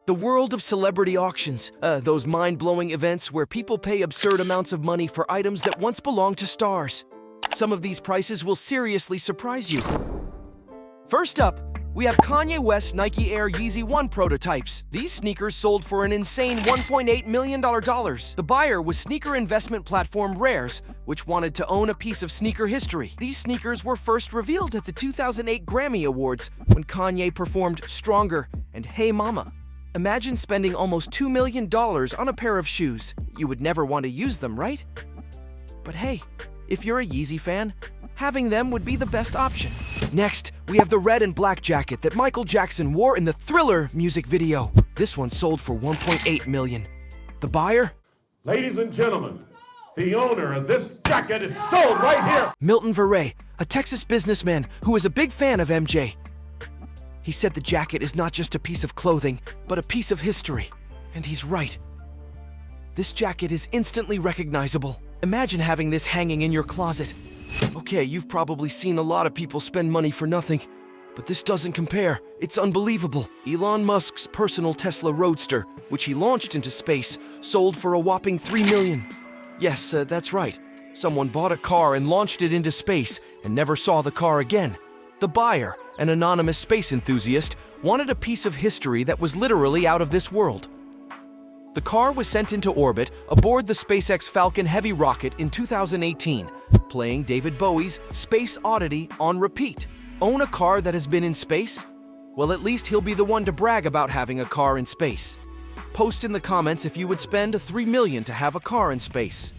The world of celebrity auctions, those mind-blowing events where people pay absurd amounts of money for items that once belonged to stars. Some of these prices will seriously surprise you. First up, we have Kanye West's Nike Air Yeezy 1 prototypes. These sneakers sold for an insane $1.8 million. The buyer was sneaker investment platform Rares, which wanted to own a piece of sneaker history. These sneakers were first revealed at the 2008 Grammy Awards when Kanye performed Stronger and Hey Mama. Imagine spending almost $2 million on a pair of shoes. You would never want to use them, right? But hey, if you're a Yeezy fan, having them would be the best option. Next, we have the red and black jacket that Michael Jackson wore in the Thriller music video. This one sold for $1.8 million. The buyer? Ladies and gentlemen, the owner of this jacket is sold right here! Milton Verrey, a Texas businessman who is a big fan of MJ. He said the jacket is not just a piece of clothing, but a piece of history. And he's right. This jacket is instantly recognizable. Imagine having this hanging in your closet. Okay, you've probably seen a lot of people spend money for nothing, but this doesn't compare. It's unbelievable. Elon Musk's personal Tesla Roadster, which he launched into space, sold for a whopping $3 million. Yes, that's right. Someone bought a car and launched it into space and never saw the car again. The buyer, an anonymous space enthusiast, wanted a piece of history that was literally out of this world. The car was sent into orbit aboard the SpaceX Falcon Heavy rocket in 2018, playing David Bowie's Space Oddity on repeat. Own a car that has been in space? Well, at least he'll be the one to brag about having a car in space. Post in the comments if you would spend $3 million to have a car in space.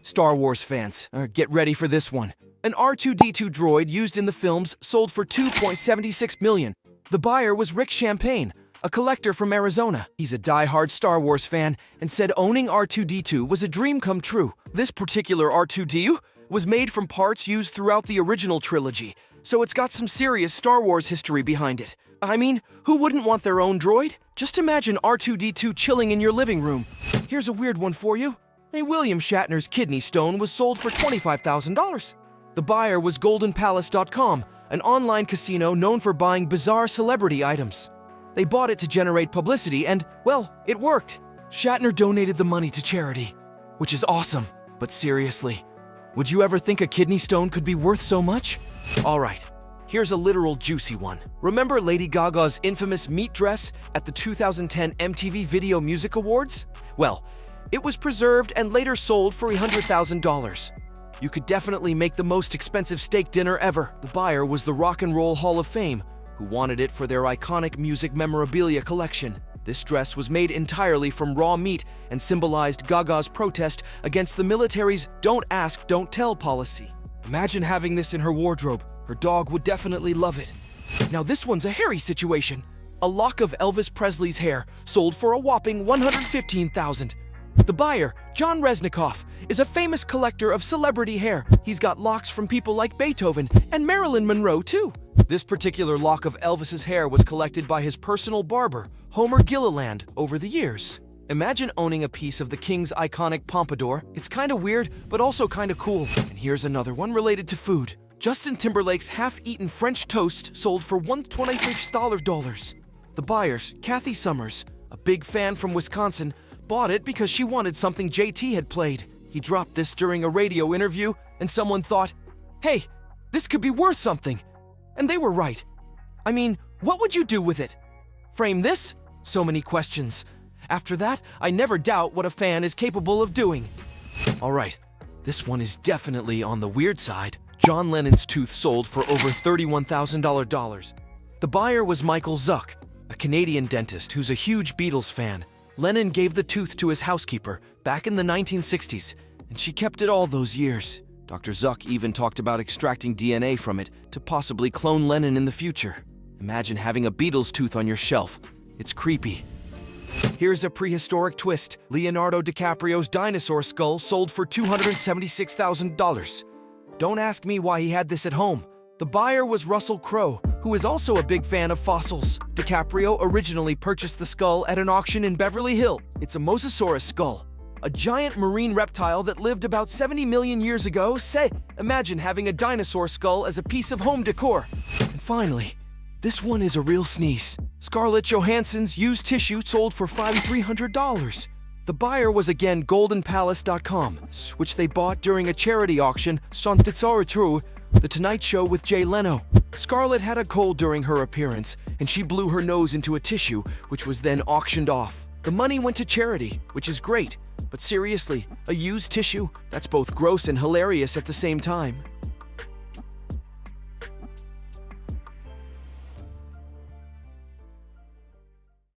Star Wars fans, get ready for this one. An R2-D2 droid used in the films sold for $2.76 million. The buyer was Rick Champagne, a collector from Arizona. He's a die-hard Star Wars fan and said owning R2-D2 was a dream come true. This particular R2-D2 was made from parts used throughout the original trilogy, so it's got some serious Star Wars history behind it. I mean, who wouldn't want their own droid? Just imagine R2-D2 chilling in your living room. Here's a weird one for you. William Shatner's kidney stone was sold for $25,000. The buyer was GoldenPalace.com, an online casino known for buying bizarre celebrity items. They bought it to generate publicity and, well, it worked. Shatner donated the money to charity, which is awesome. But seriously, would you ever think a kidney stone could be worth so much? All right, here's a literal juicy one. Remember Lady Gaga's infamous meat dress at the 2010 MTV Video Music Awards? Well, it was preserved and later sold for $100,000. You could definitely make the most expensive steak dinner ever. The buyer was the Rock and Roll Hall of Fame, who wanted it for their iconic music memorabilia collection. This dress was made entirely from raw meat and symbolized Gaga's protest against the military's "don't ask, don't tell" policy. Imagine having this in her wardrobe. Her dog would definitely love it. Now this one's a hairy situation. A lock of Elvis Presley's hair sold for a whopping $115,000. The buyer, John Resnikoff, is a famous collector of celebrity hair. He's got locks from people like Beethoven and Marilyn Monroe too. This particular lock of Elvis's hair was collected by his personal barber, Homer Gilliland, over the years. Imagine owning a piece of the King's iconic pompadour. It's kinda weird, but also kinda cool. And here's another one related to food. Justin Timberlake's half-eaten French toast sold for $125. The buyers, Kathy Summers, a big fan from Wisconsin, bought it because she wanted something JT had played. He dropped this during a radio interview, and someone thought, hey, this could be worth something. And they were right. I mean, what would you do with it? Frame this? So many questions. After that, I never doubt what a fan is capable of doing. All right, this one is definitely on the weird side. John Lennon's tooth sold for over $31,000. The buyer was Michael Zuck, a Canadian dentist who's a huge Beatles fan. Lennon gave the tooth to his housekeeper back in the 1960s, and she kept it all those years. Dr. Zuck even talked about extracting DNA from it to possibly clone Lennon in the future. Imagine having a Beatles tooth on your shelf. It's creepy. Here's a prehistoric twist. Leonardo DiCaprio's dinosaur skull sold for $276,000. Don't ask me why he had this at home. The buyer was Russell Crowe, who is also a big fan of fossils. DiCaprio originally purchased the skull at an auction in Beverly Hills. It's a Mosasaurus skull, a giant marine reptile that lived about 70 million years ago. Imagine having a dinosaur skull as a piece of home decor. And finally, This one is a real sneeze. Scarlett Johansson's used tissue sold for $5,300. The buyer was again GoldenPalace.com, which they bought during a charity auction, Sonthitsaritu, The Tonight Show with Jay Leno. Scarlett had a cold during her appearance, and she blew her nose into a tissue, which was then auctioned off. The money went to charity, which is great, but seriously, a used tissue? That's both gross and hilarious at the same time.